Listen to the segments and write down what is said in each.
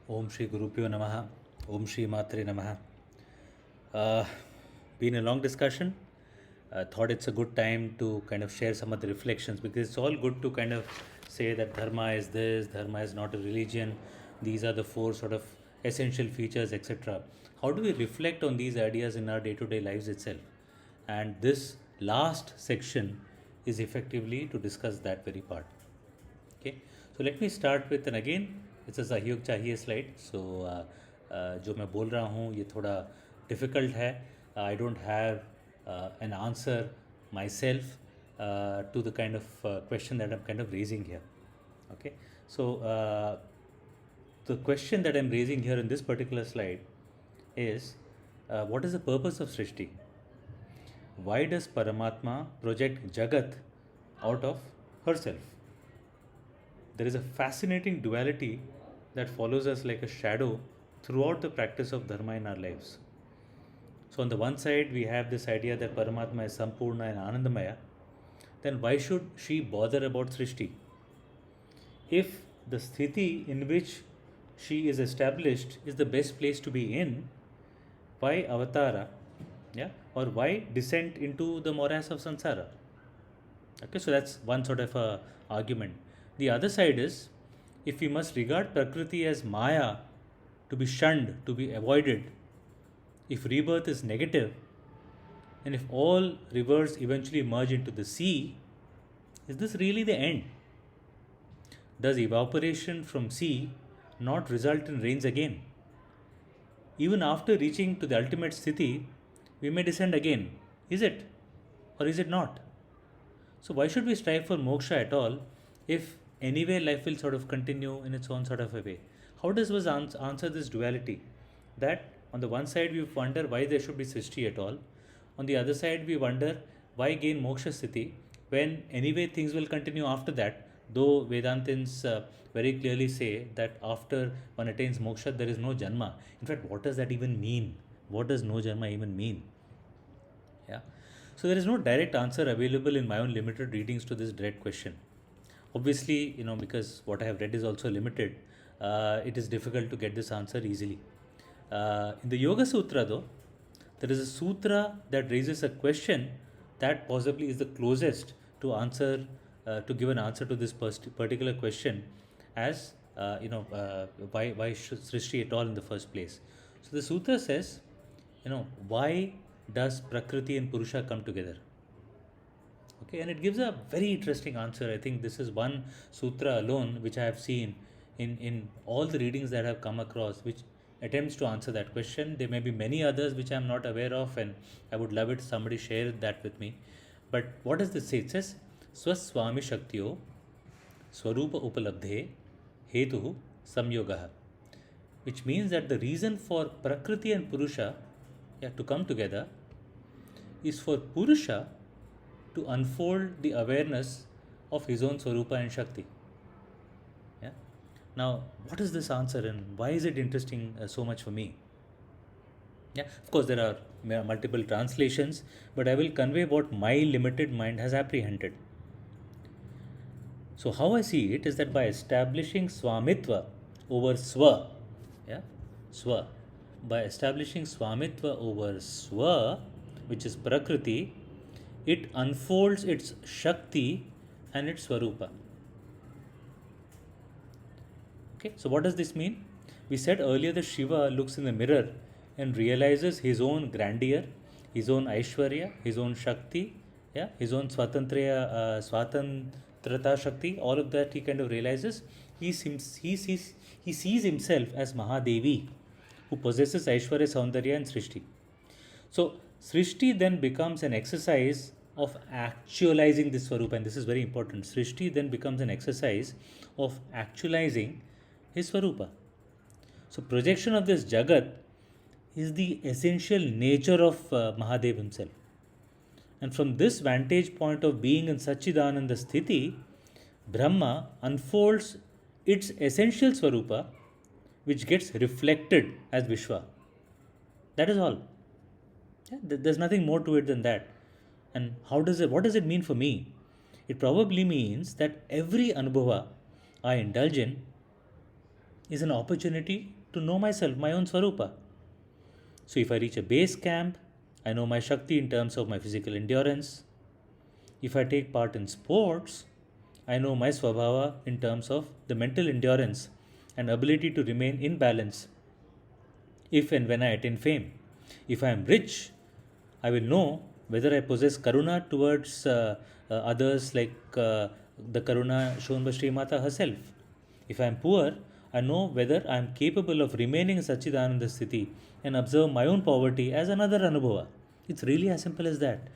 Om Shri Gurubhyo Namaha. Om Shri Matre Namaha. Uh, been a long discussion. Thought it's a good time to kind of share some of the reflections, because it's all good to kind of say that Dharma is this, Dharma is not a religion, these are the four sort of essential features, etc. How do we reflect on these ideas in our day to day lives itself? And this last section is effectively to discuss that very part. Okay, so let me start with, and again it's a सहयोग चाहिए slide. So जो मैं बोल रहा हूँ ये थोड़ा difficult है. I don't have an answer myself to the kind of question that I'm kind of raising here. Okay, so the question that I'm raising here in this particular slide is, what is the purpose of Srishti? Why does Paramatma project Jagat out of herself? There is a fascinating duality that follows us like a shadow throughout the practice of Dharma in our lives. So, on the one side, we have this idea that Paramatma is Sampurna and Anandamaya. Then, why should she bother about Srishti? If the sthiti in which she is established is the best place to be in, why avatara? Yeah, or why descent into the morass of samsara? Okay, so that's one sort of a argument. The other side is, if we must regard Prakriti as Maya, to be shunned, to be avoided, if rebirth is negative, and if all rivers eventually merge into the sea, is this really the end? Does evaporation from sea not result in rains again? Even after reaching to the ultimate sthiti, we may descend again. Is it? Or is it not? So why should we strive for moksha at all if anyway life will sort of continue in its own sort of a way? How does one answer this duality? That on the one side we wonder why there should be Srishti at all. On the other side we wonder why gain moksha sthiti when anyway things will continue after that. Though Vedantins very clearly say that after one attains moksha there is no janma. In fact, what does that even mean? What does no janma even mean? Yeah. So there is no direct answer available in my own limited readings to this direct question. Obviously, because what I have read is also limited, it is difficult to get this answer easily. In the Yoga Sutra, though, there is a sutra that raises a question that possibly is the closest to answer, to give an answer to this particular question, as why should Srishti at all in the first place? So the sutra says, why does Prakriti and Purusha come together? Okay, and it gives a very interesting answer. I think this is one sutra alone which I have seen in all the readings that I have come across, which attempts to answer that question. There may be many others which I am not aware of, and I would love it if somebody shared that with me. But what does this say? It says, Swaswami Shaktyo Swarupa Upalabdhe Hetu Samyogaha, which means that the reason for Prakriti and Purusha to come together is for Purusha to unfold the awareness of his own Swarupa and Shakti. Yeah. Now, what is this answer and why is it interesting so much for me? Yeah, of course, there are multiple translations, but I will convey what my limited mind has apprehended. So, how I see it is that by establishing Swamitva over Swa, yeah, Swa, by establishing Swamitva over Swa, which is Prakriti, it unfolds its Shakti and its Swarupa. Okay, so what does this mean? We said earlier that Shiva looks in the mirror and realizes his own grandeur, his own Aishwarya, his own Shakti, yeah, his own Swatantrata Shakti, all of that he kind of realizes. He sees himself as Mahadevi, who possesses Aishwarya, Saundarya, and Srishti. So, Srishti then becomes an exercise of actualizing this Swarupa, and this is very important. Srishti then becomes an exercise of actualizing his Swarupa. So, projection of this Jagat is the essential nature of Mahadev himself. And from this vantage point of being in Satchidananda Sthiti, Brahma unfolds its essential Swarupa, which gets reflected as Vishwa. That is all. Yeah, there's nothing more to it than that. And what does it mean for me? It probably means that every anubhava I indulge in is an opportunity to know myself, my own Swarupa. So if I reach a base camp, I know my Shakti in terms of my physical endurance. If I take part in sports, I know my Swabhava in terms of the mental endurance and ability to remain in balance if and when I attain fame. If I am rich, I will know whether I possess karuna towards others like the karuna shown by Sri Mata herself. If I am poor, I know whether I am capable of remaining in Sachidananda Sthiti and observe my own poverty as another Anubhava. It's really as simple as that.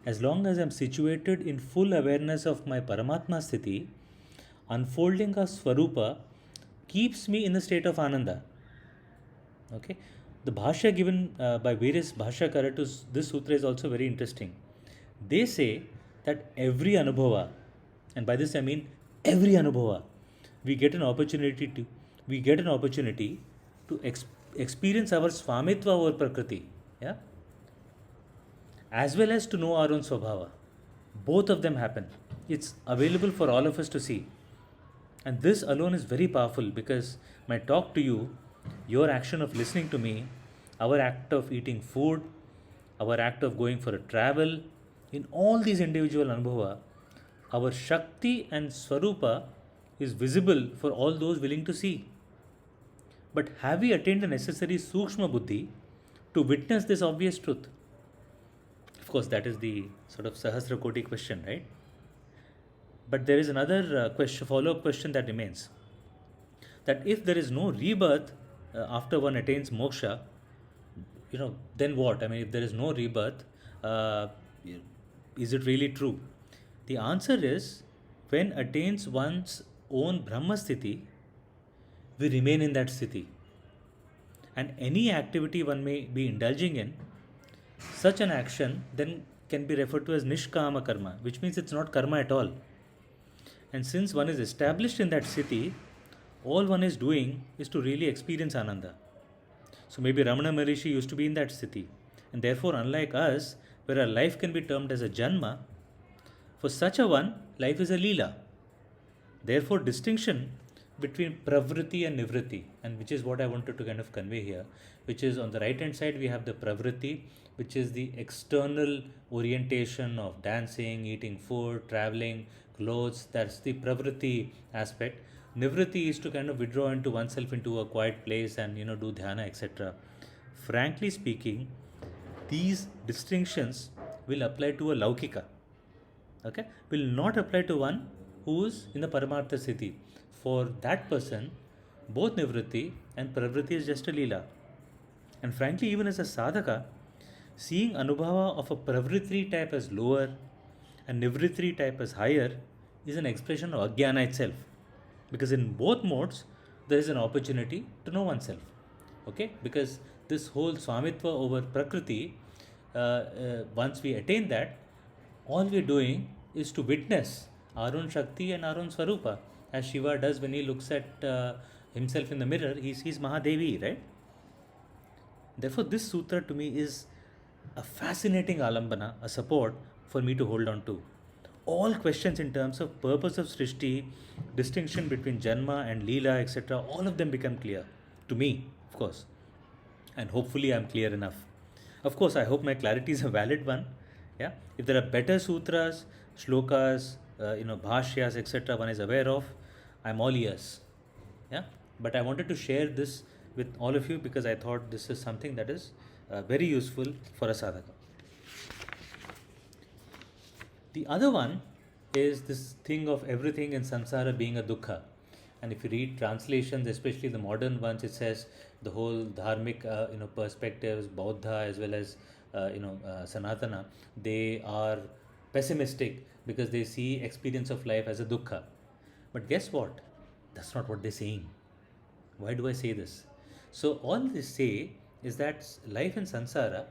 As long as I am situated in full awareness of my Paramatma Sthiti, unfolding a Swarupa keeps me in a state of Ananda. Okay, the bhashya given by various bhashyakara to this sutra is also very interesting. They say that every anubhava, and by this I mean every anubhava, we get an opportunity to experience our swamitva over prakriti, yeah, as well as to know our own swabhava. Both of them happen. It's available for all of us to see. And this alone is very powerful because my talk to you, your action of listening to me, our act of eating food, our act of going for a travel, in all these individual anubhava, our Shakti and Swarupa is visible for all those willing to see. But have we attained the necessary Sukshma Buddhi to witness this obvious truth? Of course, that is the sort of Sahasra Koti question, right? But there is another question, follow-up question that remains. That if there is no rebirth after one attains moksha, then what? I mean, if there is no rebirth, uh, is it really true? The answer is, when attains one's own Brahma Sthiti, we remain in that Sthiti. And any activity one may be indulging in, such an action then can be referred to as Nishkama Karma, which means it's not karma at all. And since one is established in that city, all one is doing is to really experience Ananda. So maybe Ramana Maharishi used to be in that city. And therefore, unlike us, where our life can be termed as a Janma, for such a one, life is a Leela. Therefore, distinction between Pravriti and Nivriti, and which is what I wanted to kind of convey here, which is on the right hand side, we have the Pravriti, which is the external orientation of dancing, eating food, traveling, clothes. That's the Pravriti aspect. Nivriti is to kind of withdraw into oneself into a quiet place and do dhyana, etc. Frankly speaking, these distinctions will apply to a Laukika. Okay, will not apply to one who is in the Paramartha Siddhi. For that person, both Nivritti and Pravriti is just a Leela. And frankly, even as a sadhaka, seeing Anubhava of a Pravriti type as lower and Nivritti type as higher is an expression of Ajnana itself. Because in both modes, there is an opportunity to know oneself. Okay, because this whole Swamitva over Prakriti, once we attain that, all we're doing is to witness our own Shakti and our own Swarupa. As Shiva does when he looks at himself in the mirror, he sees Mahadevi, right? Therefore, this sutra to me is a fascinating alambana, a support for me to hold on to. All questions in terms of purpose of Srishti, distinction between Janma and Leela, etc., all of them become clear to me, of course. And hopefully, I'm clear enough. Of course, I hope my clarity is a valid one. Yeah, if there are better sutras, shlokas, bhashyas, etc., one is aware of, I'm all ears. Yeah, but I wanted to share this with all of you because I thought this is something that is very useful for a sadhaka. The other one is this thing of everything in samsara being a dukkha. And if you read translations, especially the modern ones, it says the whole dharmic perspectives, Bauddha as well as Sanatana, they are pessimistic because they see experience of life as a dukkha. But guess what? That's not what they're saying. Why do I say this? So all they say is that life in samsara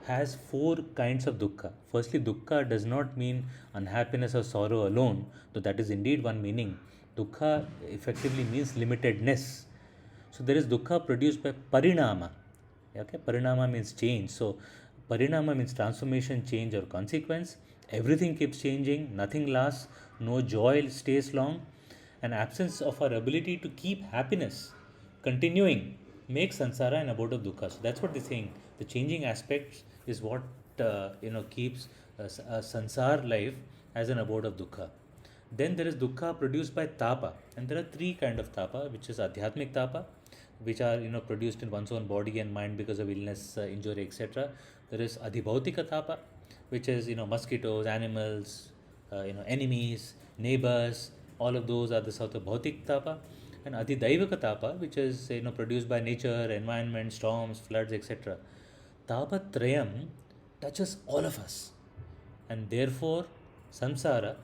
has four kinds of dukkha. Firstly, dukkha does not mean unhappiness or sorrow alone, though that is indeed one meaning. Dukkha effectively means limitedness. So there is dukkha produced by parinama. Okay, parinama means change. So parinama means transformation, change, or consequence. Everything keeps changing, nothing lasts, no joy stays long, an absence of our ability to keep happiness continuing makes samsara an abode of dukkha. So that's what they're saying. The changing aspects is what keeps sansar life as an abode of dukkha. Then there is dukkha produced by tapa, and there are three kind of tapa, which is adhyatmic tapa, which are produced in one's own body and mind because of illness, injury, etc. There is adhibhautika tapa, which is mosquitoes, animals, enemies, neighbors. All of those are the sort of bhautik tapa, and adhidaivaka tapa, which is produced by nature, environment, storms, floods, etc. Tapatrayam touches all of us, and therefore samsara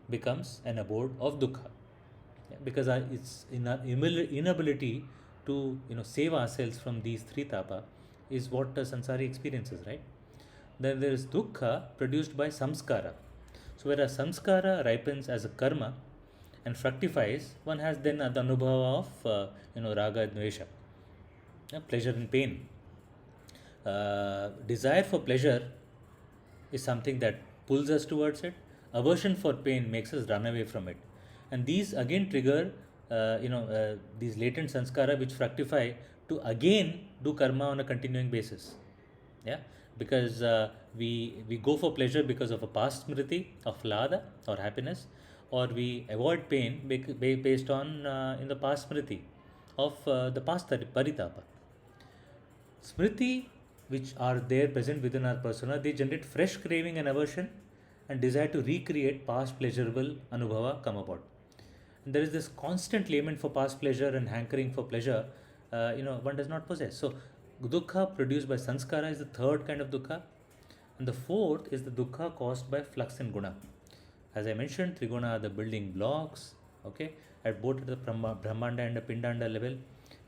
becomes an abode of dukkha. Yeah, because it's in our inability to save ourselves from these three tapa is what the sansari experiences, right? Then there is dukkha produced by samskara. So whereas samskara ripens as a karma and fructifies, one has then the anubhava of raga and dvesha, yeah, pleasure and pain. Desire for pleasure is something that pulls us towards it. Aversion for pain makes us run away from it, and these again trigger these latent sanskara which fructify to again do karma on a continuing basis. Yeah, because we go for pleasure because of a past smriti of lada or happiness, or we avoid pain based on in the past smriti of the past paritapa. Smriti, which are there present within our persona, they generate fresh craving and aversion and desire to recreate past pleasurable anubhava come about. And there is this constant lament for past pleasure and hankering for pleasure, one does not possess. So, dukkha produced by sanskara is the third kind of dukkha. And the fourth is the dukkha caused by flux in guna. As I mentioned, triguna are the building blocks, okay, at both the brahmanda and the pindanda level.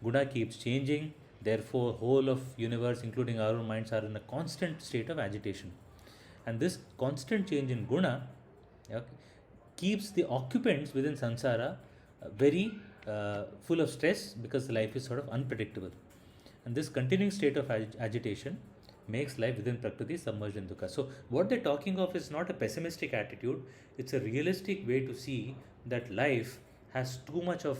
Guna keeps changing, therefore, whole of universe, including our own minds, are in a constant state of agitation. And this constant change in guna, okay, keeps the occupants within samsara very full of stress because the life is sort of unpredictable. And this continuing state of agitation makes life within Prakriti submerged in dukkha. So, what they're talking of is not a pessimistic attitude, it's a realistic way to see that life has too much of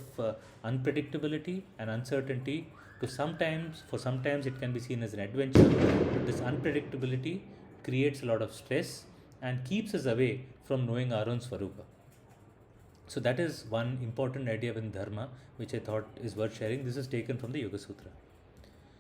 unpredictability and uncertainty. For sometimes it can be seen as an adventure, but this unpredictability creates a lot of stress and keeps us away from knowing our own Swarupa. So that is one important idea within Dharma which I thought is worth sharing. This is taken from the Yoga Sutra.